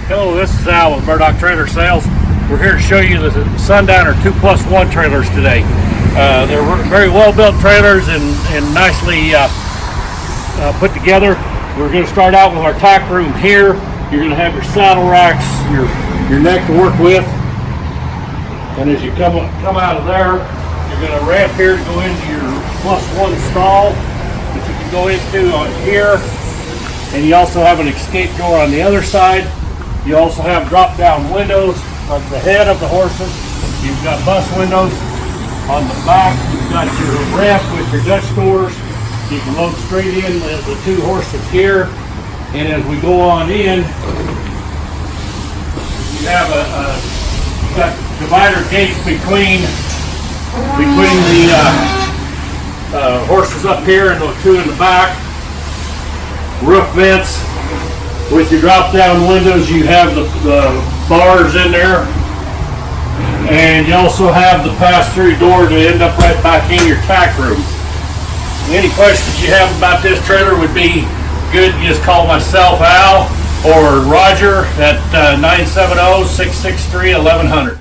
Hello, this is Al with Murdock Trailer Sales. We're here to show you the Sundowner 2+1 trailers today. They're very well built trailers and nicely put together. We're going to start out with our tack room here. You're going to have your saddle racks, your neck to work with. And as you come out of there, you're going to ramp here to go into your +1 stall that you can go into on here. And you also have an escape door on the other side. You also have drop down windows on the head of the horses. You've got bus windows on the back. You've got your ramp with your Dutch doors. You can load straight in the two horses here. And as we go on in, you have you've got divider gates between the horses up here and the two in the back. Roof vents. With your drop down windows, you have the bars in there, and you also have the pass-through door to end up right back in your tack room. Any questions you have about this trailer would be good. You just call myself, Al, or Roger at 970-663-1100.